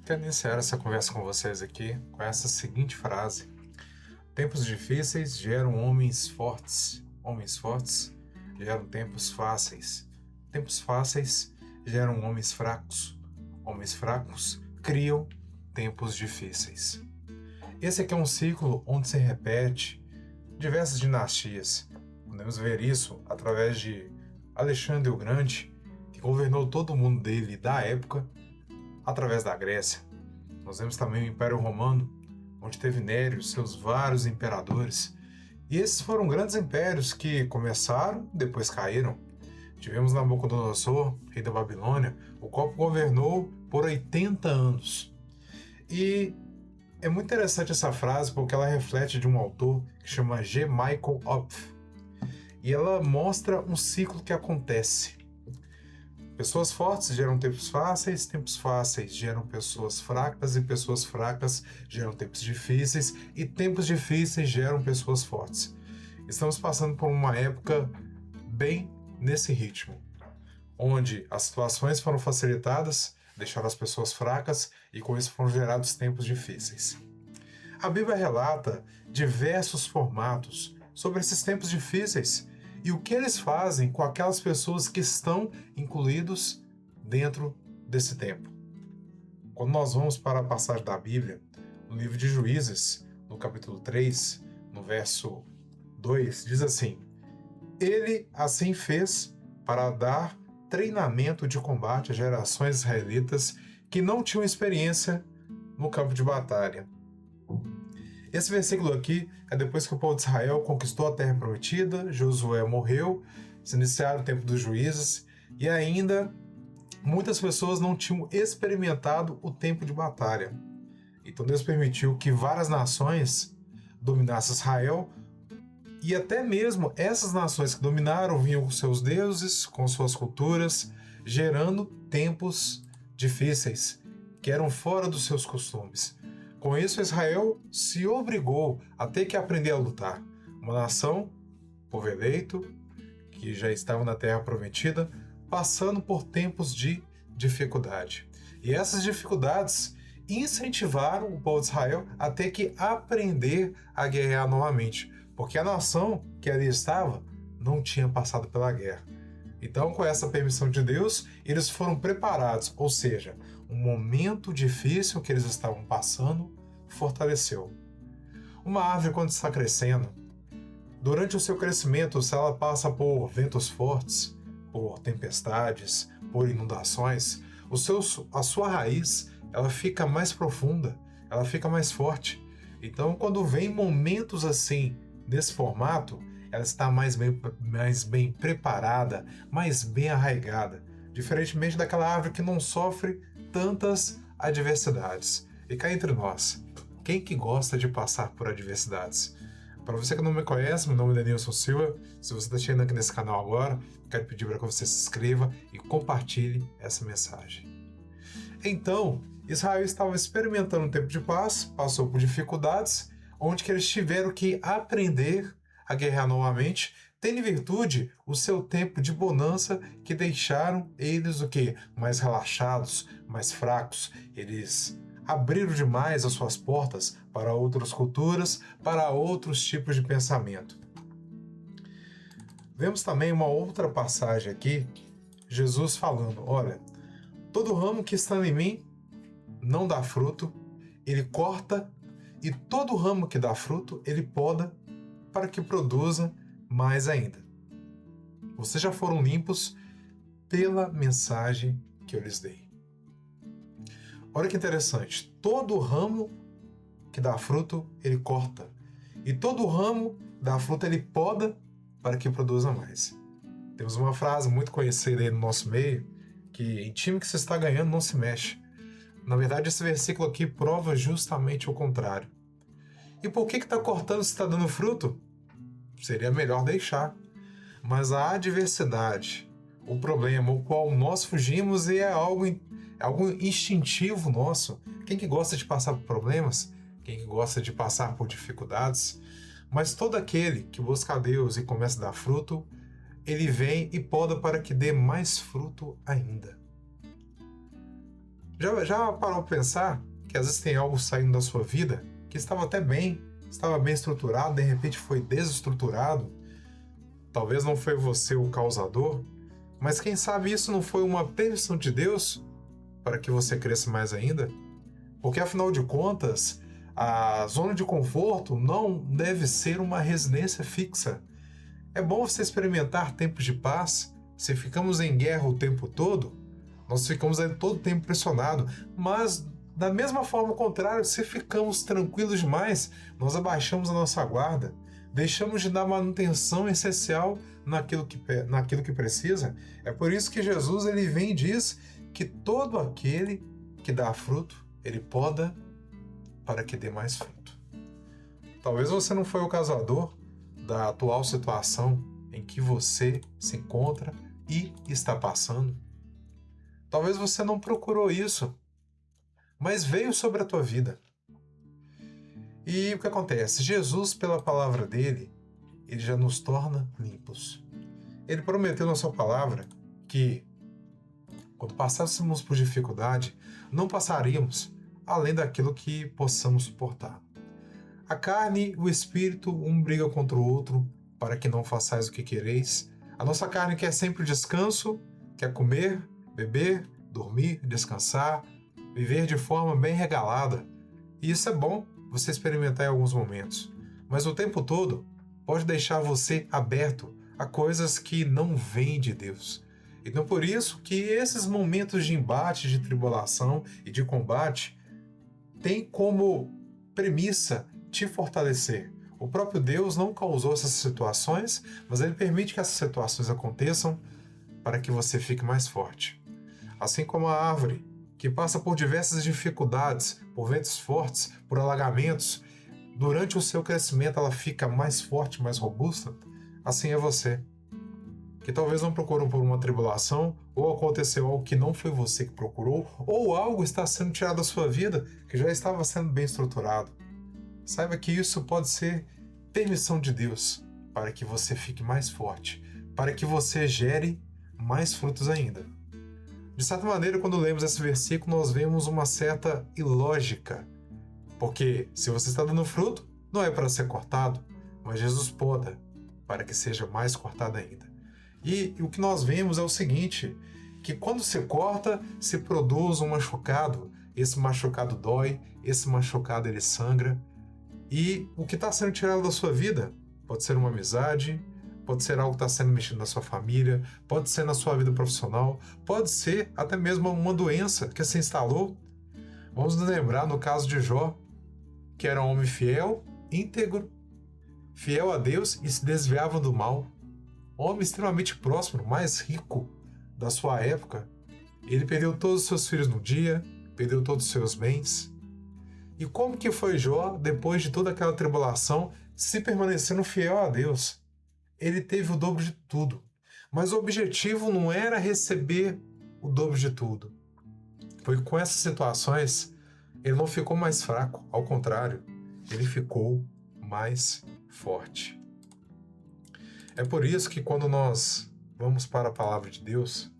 Quero iniciar essa conversa com vocês aqui com essa seguinte frase: tempos difíceis geram homens fortes geram tempos fáceis, tempos fáceis geram homens fracos criam tempos difíceis. Esse aqui é um ciclo onde se repete diversas dinastias. Podemos ver isso através de Alexandre o Grande, que governou todo o mundo dele da época, através da Grécia. Nós vemos também o Império Romano, onde teve Nério, seus vários imperadores. E esses foram grandes impérios que começaram, depois caíram. Tivemos Nabucodonosor, rei da Babilônia, o qual governou por 80 anos. E é muito interessante essa frase porque ela reflete de um autor que chama G. Michael Opf. E ela mostra um ciclo que acontece. Pessoas fortes geram tempos fáceis geram pessoas fracas, e pessoas fracas geram tempos difíceis, e tempos difíceis geram pessoas fortes. Estamos passando por uma época bem nesse ritmo, onde as situações foram facilitadas, deixaram as pessoas fracas, e com isso foram gerados tempos difíceis. A Bíblia relata diversos formatos sobre esses tempos difíceis, e o que eles fazem com aquelas pessoas que estão incluídos dentro desse tempo. Quando nós vamos para a passagem da Bíblia, no livro de Juízes, no capítulo 3, no verso 2, diz assim: Ele assim fez para dar treinamento de combate às gerações israelitas que não tinham experiência no campo de batalha. Esse versículo aqui é depois que o povo de Israel conquistou a terra prometida, Josué morreu, se iniciaram o tempo dos juízes, e ainda muitas pessoas não tinham experimentado o tempo de batalha. Então Deus permitiu que várias nações dominassem Israel, e até mesmo essas nações que dominaram vinham com seus deuses, com suas culturas, gerando tempos difíceis, que eram fora dos seus costumes. Com isso, Israel se obrigou a ter que aprender a lutar. Uma nação, povo eleito, que já estava na terra prometida, passando por tempos de dificuldade. E essas dificuldades incentivaram o povo de Israel a ter que aprender a guerrear novamente, porque a nação que ali estava não tinha passado pela guerra. Então, com essa permissão de Deus, eles foram preparados, ou seja, um momento difícil que eles estavam passando fortaleceu. Uma árvore, quando está crescendo, durante o seu crescimento, se ela passa por ventos fortes, por tempestades, por inundações, a sua raiz ela fica mais profunda, ela fica mais forte. Então, quando vem momentos assim, desse formato, ela está mais bem preparada, mais bem arraigada, diferentemente daquela árvore que não sofre tantas adversidades. E cá entre nós, quem que gosta de passar por adversidades? Para você que não me conhece, meu nome é Denilson Silva. Se você está chegando aqui nesse canal agora, quero pedir para que você se inscreva e compartilhe essa mensagem. Então, Israel estava experimentando um tempo de paz, passou por dificuldades, onde que eles tiveram que aprender a guerrear novamente, tendo em virtude o seu tempo de bonança que deixaram eles o quê? Mais relaxados, mais fracos. Eles abriram demais as suas portas para outras culturas, para outros tipos de pensamento. Vemos também uma outra passagem aqui, Jesus falando: olha, todo ramo que está em mim não dá fruto, ele corta, e todo ramo que dá fruto, ele poda, para que produza mais ainda. Vocês já foram limpos pela mensagem que eu lhes dei. Olha que interessante, todo ramo que dá fruto, ele corta, e todo ramo dá fruto, ele poda, para que produza mais. Temos uma frase muito conhecida aí no nosso meio, que em time que se está ganhando não se mexe. Na verdade, esse versículo aqui prova justamente o contrário. E por que está cortando se está dando fruto? Seria melhor deixar. Mas a adversidade, o problema, o qual nós fugimos, é algo instintivo nosso. Quem que gosta de passar por problemas? Quem que gosta de passar por dificuldades? Mas todo aquele que busca a Deus e começa a dar fruto, ele vem e poda para que dê mais fruto ainda. Já parou para pensar que às vezes tem algo saindo da sua vida que estava até bem, estava bem estruturado, de repente foi desestruturado? Talvez não foi você o causador, mas quem sabe isso não foi uma permissão de Deus para que você cresça mais ainda? Porque afinal de contas, a zona de conforto não deve ser uma residência fixa. É bom você experimentar tempos de paz. Se ficamos em guerra o tempo todo, nós ficamos todo o tempo pressionados. Mas, da mesma forma contrária, se ficamos tranquilos demais, nós abaixamos a nossa guarda, deixamos de dar manutenção essencial naquilo que precisa. É por isso que Jesus ele vem e diz que todo aquele que dá fruto, ele poda para que dê mais fruto. Talvez você não foi o causador da atual situação em que você se encontra e está passando. Talvez você não procurou isso, mas veio sobre a tua vida. E o que acontece? Jesus, pela palavra dele, ele já nos torna limpos. Ele prometeu na sua palavra que, quando passássemos por dificuldade, não passaríamos além daquilo que possamos suportar. A carne e o espírito, um briga contra o outro, para que não façais o que quereis. A nossa carne quer sempre o descanso, quer comer, beber, dormir, descansar, viver de forma bem regalada. E isso é bom você experimentar em alguns momentos. Mas o tempo todo pode deixar você aberto a coisas que não vêm de Deus. Então por isso que esses momentos de embate, de tribulação e de combate têm como premissa te fortalecer. O próprio Deus não causou essas situações, mas Ele permite que essas situações aconteçam para que você fique mais forte. Assim como a árvore, que passa por diversas dificuldades, por ventos fortes, por alagamentos, durante o seu crescimento ela fica mais forte, mais robusta, assim é você. Que talvez não procurou por uma tribulação, ou aconteceu algo que não foi você que procurou, ou algo está sendo tirado da sua vida que já estava sendo bem estruturado. Saiba que isso pode ser permissão de Deus para que você fique mais forte, para que você gere mais frutos ainda. De certa maneira, quando lemos esse versículo, nós vemos uma certa ilógica, porque se você está dando fruto, não é para ser cortado, mas Jesus poda para que seja mais cortado ainda. E o que nós vemos é o seguinte, que quando se corta, se produz um machucado. Esse machucado dói, esse machucado ele sangra. E o que está sendo tirado da sua vida pode ser uma amizade, pode ser algo que está sendo mexido na sua família, pode ser na sua vida profissional, pode ser até mesmo uma doença que se instalou. Vamos nos lembrar no caso de Jó, que era um homem fiel, íntegro, fiel a Deus e se desviava do mal. Homem extremamente próspero, mais rico da sua época. Ele perdeu todos os seus filhos no dia, perdeu todos os seus bens. E como que foi Jó, depois de toda aquela tribulação, se permanecendo fiel a Deus? Ele teve o dobro de tudo. Mas o objetivo não era receber o dobro de tudo. Foi com essas situações, ele não ficou mais fraco. Ao contrário, ele ficou mais forte. É por isso que quando nós vamos para a palavra de Deus,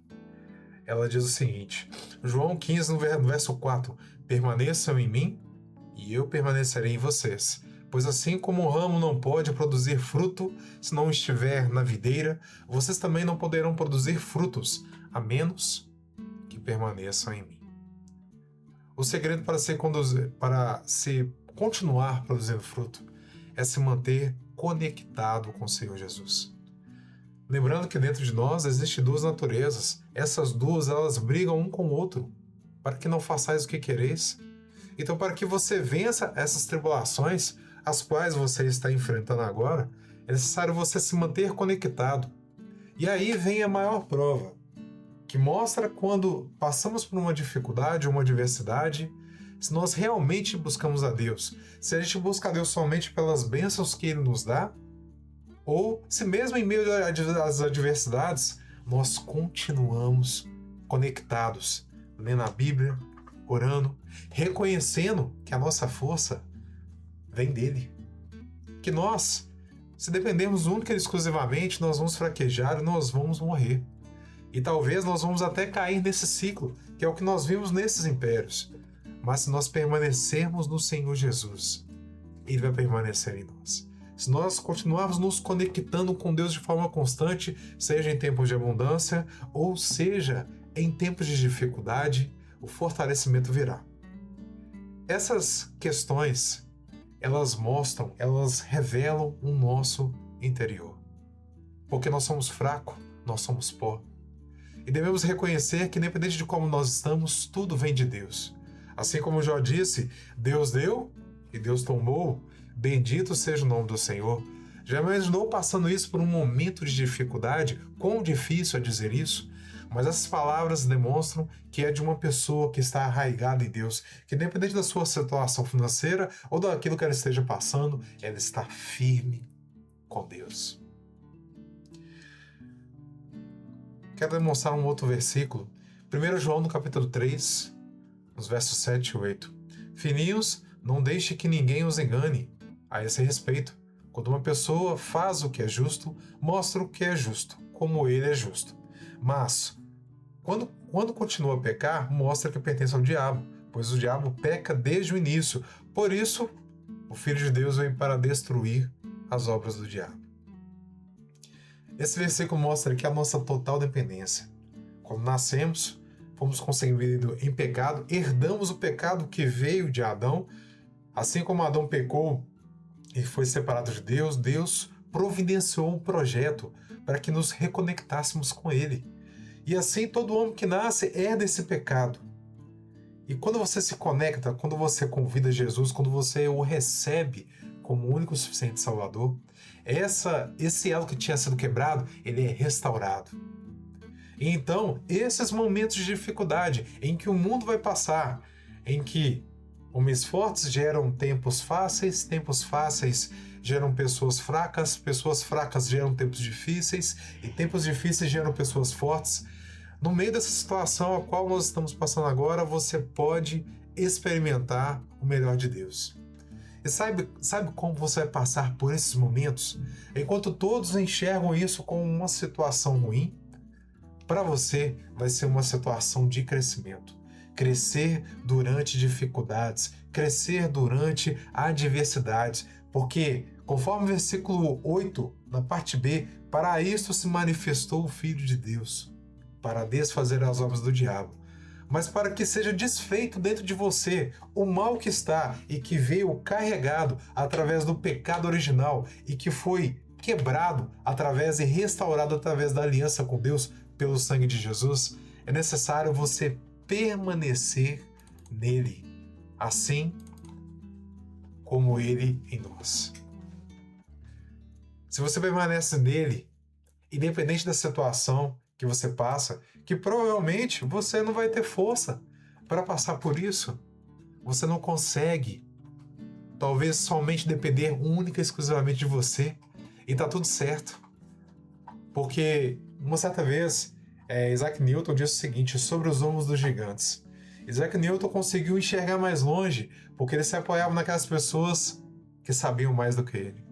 ela diz o seguinte, João 15, no verso 4, permaneçam em mim e eu permanecerei em vocês. Pois assim como o ramo não pode produzir fruto se não estiver na videira, vocês também não poderão produzir frutos, a menos que permaneçam em mim. O segredo para se continuar produzindo fruto é se manter conectado com o Senhor Jesus. Lembrando que dentro de nós existem duas naturezas. Essas duas, elas brigam um com o outro, para que não façais o que quereis. Então, para que você vença essas tribulações, as quais você está enfrentando agora, é necessário você se manter conectado. E aí vem a maior prova, que mostra quando passamos por uma dificuldade, uma adversidade, se nós realmente buscamos a Deus. Se a gente busca a Deus somente pelas bênçãos que Ele nos dá, ou se mesmo em meio às adversidades, nós continuamos conectados, lendo a Bíblia, orando, reconhecendo que a nossa força vem dele. Que nós, se dependermos única e exclusivamente, nós vamos fraquejar e nós vamos morrer. E talvez nós vamos até cair nesse ciclo que é o que nós vimos nesses impérios. Mas se nós permanecermos no Senhor Jesus, Ele vai permanecer em nós. Se nós continuarmos nos conectando com Deus de forma constante, seja em tempos de abundância ou seja em tempos de dificuldade, o fortalecimento virá. Essas questões, elas mostram, elas revelam o nosso interior. Porque nós somos fracos, nós somos pó. E devemos reconhecer que, independente de como nós estamos, tudo vem de Deus. Assim como Jó disse, Deus deu e Deus tomou, bendito seja o nome do Senhor. Já imaginou passando isso por um momento de dificuldade? Quão difícil é dizer isso? Mas essas palavras demonstram que é de uma pessoa que está arraigada em Deus, que independente da sua situação financeira ou daquilo que ela esteja passando, ela está firme com Deus. Quero demonstrar um outro versículo. 1 João no capítulo 3, nos versos 7 e 8. Filhinhos, não deixe que ninguém os engane a esse respeito. Quando uma pessoa faz o que é justo, mostra o que é justo, como ele é justo. Mas, quando continua a pecar, mostra que pertence ao diabo, pois o diabo peca desde o início. Por isso, o Filho de Deus vem para destruir as obras do diabo. Esse versículo mostra aqui a nossa total dependência. Quando nascemos, fomos concebidos em pecado, herdamos o pecado que veio de Adão. Assim como Adão pecou e foi separado de Deus, Deus providenciou um projeto para que nos reconectássemos com Ele. E assim todo homem que nasce herda esse pecado. E quando você se conecta, quando você convida Jesus, quando você o recebe como o único e suficiente Salvador, esse elo que tinha sido quebrado, ele é restaurado. E então, esses momentos de dificuldade em que o mundo vai passar, em que homens fortes geram tempos fáceis geram pessoas fracas geram tempos difíceis, e tempos difíceis geram pessoas fortes. No meio dessa situação a qual nós estamos passando agora, você pode experimentar o melhor de Deus. E sabe como você vai passar por esses momentos? Enquanto todos enxergam isso como uma situação ruim, para você vai ser uma situação de crescimento. Crescer durante dificuldades, crescer durante adversidades, porque, conforme o versículo 8, na parte B, para isto se manifestou o Filho de Deus, para desfazer as obras do diabo, mas para que seja desfeito dentro de você o mal que está e que veio carregado através do pecado original e que foi quebrado através e restaurado através da aliança com Deus pelo sangue de Jesus. É necessário você permanecer nele, assim como ele em nós. Se você permanece nele, independente da situação que você passa, que provavelmente você não vai ter força para passar por isso. Você não consegue, talvez somente depender única e exclusivamente de você, e tá tudo certo. Porque uma certa vez, Isaac Newton disse o seguinte sobre os ombros dos gigantes. Isaac Newton conseguiu enxergar mais longe porque ele se apoiava naquelas pessoas que sabiam mais do que ele.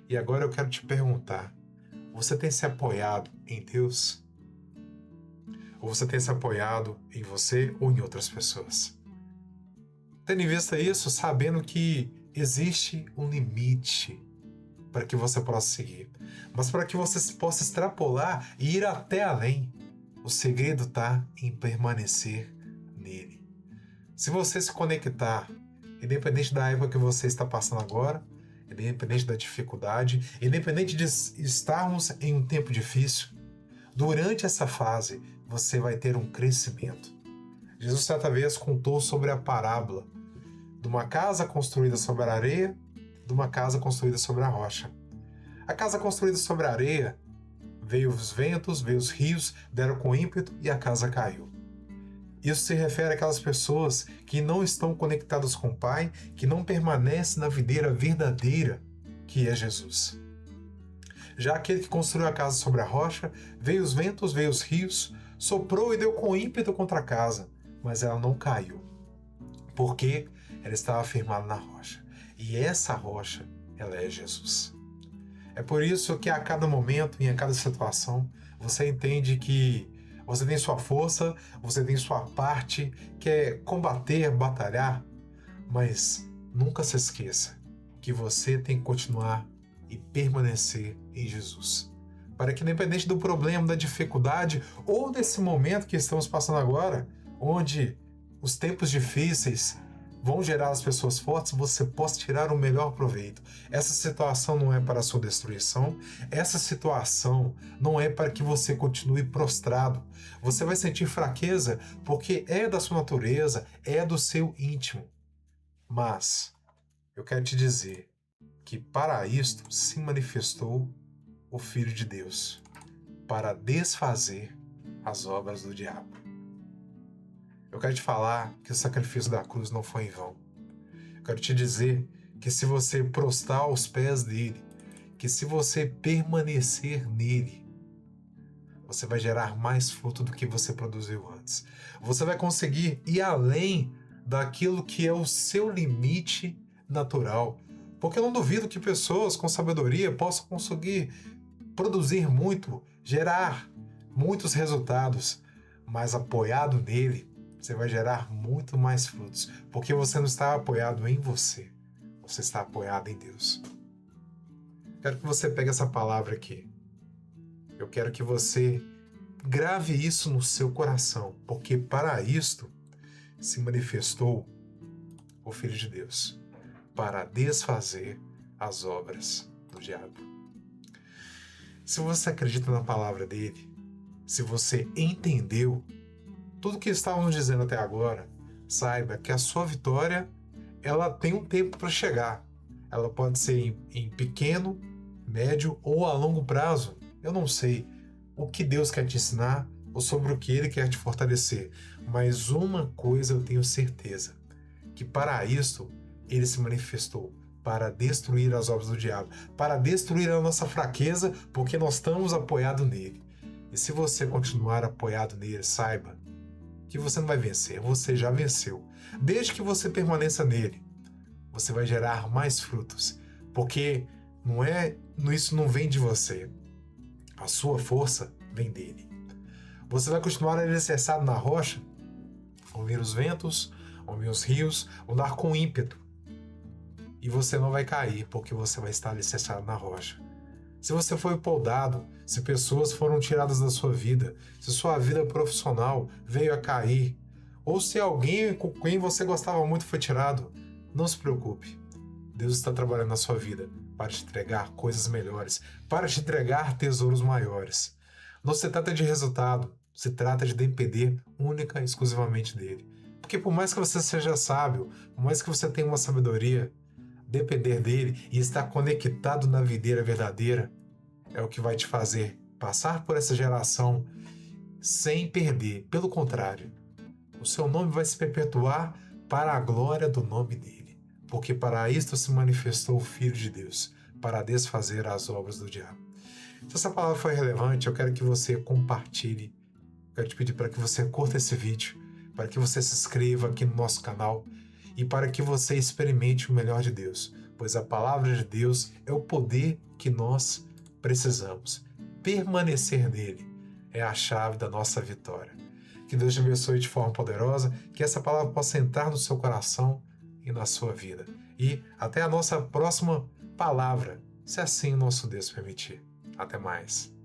E agora eu quero te perguntar, você tem se apoiado em Deus? Ou você tem se apoiado em você ou em outras pessoas? Tendo em vista isso, sabendo que existe um limite para que você possa seguir, mas para que você possa extrapolar e ir até além, o segredo está em permanecer nele. Se você se conectar, independente da época que você está passando agora, independente da dificuldade, independente de estarmos em um tempo difícil, durante essa fase você vai ter um crescimento. Jesus certa vez contou sobre a parábola de uma casa construída sobre a areia, de uma casa construída sobre a rocha. A casa construída sobre a areia, veio os ventos, veio os rios, deram com ímpeto e a casa caiu. Isso se refere àquelas pessoas que não estão conectadas com o Pai, que não permanecem na videira verdadeira, que é Jesus. Já aquele que construiu a casa sobre a rocha, veio os ventos, veio os rios, soprou e deu com ímpeto contra a casa, mas ela não caiu, porque ela estava firmada na rocha. E essa rocha, ela é Jesus. É por isso que a cada momento e a cada situação, você entende que você tem sua força, você tem sua parte, que é combater, batalhar, mas nunca se esqueça que você tem que continuar e permanecer em Jesus. Para que, independente do problema, da dificuldade ou desse momento que estamos passando agora, onde os tempos difíceis vão gerar as pessoas fortes, você possa tirar o melhor proveito. Essa situação não é para a sua destruição, essa situação não é para que você continue prostrado. Você vai sentir fraqueza porque é da sua natureza, é do seu íntimo. Mas eu quero te dizer que para isto se manifestou o Filho de Deus, para desfazer as obras do diabo. Eu quero te falar que o sacrifício da cruz não foi em vão. Eu quero te dizer que se você prostrar aos pés dele, que se você permanecer nele, você vai gerar mais fruto do que você produziu antes. Você vai conseguir ir além daquilo que é o seu limite natural. Porque eu não duvido que pessoas com sabedoria possam conseguir produzir muito, gerar muitos resultados, mas apoiado nele, você vai gerar muito mais frutos, porque você não está apoiado em você, você está apoiado em Deus. Quero que você pegue essa palavra aqui. Eu quero que você grave isso no seu coração, porque para isto se manifestou o Filho de Deus, para desfazer as obras do diabo. Se você acredita na palavra dele, se você entendeu tudo que estávamos dizendo até agora, saiba que a sua vitória, ela tem um tempo para chegar. Ela pode ser em pequeno, médio ou a longo prazo. Eu não sei o que Deus quer te ensinar ou sobre o que Ele quer te fortalecer. Mas uma coisa eu tenho certeza, que para isto Ele se manifestou, para destruir as obras do diabo, para destruir a nossa fraqueza, porque nós estamos apoiados nele. E se você continuar apoiado nele, saiba que você não vai vencer, você já venceu. Desde que você permaneça nele, você vai gerar mais frutos, porque isso não vem de você, a sua força vem dele. Você vai continuar alicerçado na rocha, ouvir os ventos, ouvir os rios, andar com ímpeto, e você não vai cair, porque você vai estar alicerçado na rocha. Se você foi podado, se pessoas foram tiradas da sua vida, se sua vida profissional veio a cair, ou se alguém com quem você gostava muito foi tirado, não se preocupe. Deus está trabalhando na sua vida para te entregar coisas melhores, para te entregar tesouros maiores. Não se trata de resultado, se trata de depender única e exclusivamente dele. Porque por mais que você seja sábio, por mais que você tenha uma sabedoria, depender dele e estar conectado na videira verdadeira é o que vai te fazer passar por essa geração sem perder. Pelo contrário, o seu nome vai se perpetuar para a glória do nome dele, porque para isto se manifestou o Filho de Deus, para desfazer as obras do diabo. Se essa palavra foi relevante, eu quero que você compartilhe, quero te pedir para que você curta esse vídeo, para que você se inscreva aqui no nosso canal e para que você experimente o melhor de Deus, pois a palavra de Deus é o poder que nós precisamos. Permanecer nele é a chave da nossa vitória. Que Deus te abençoe de forma poderosa, que essa palavra possa entrar no seu coração e na sua vida. E até a nossa próxima palavra, se assim o nosso Deus permitir. Até mais.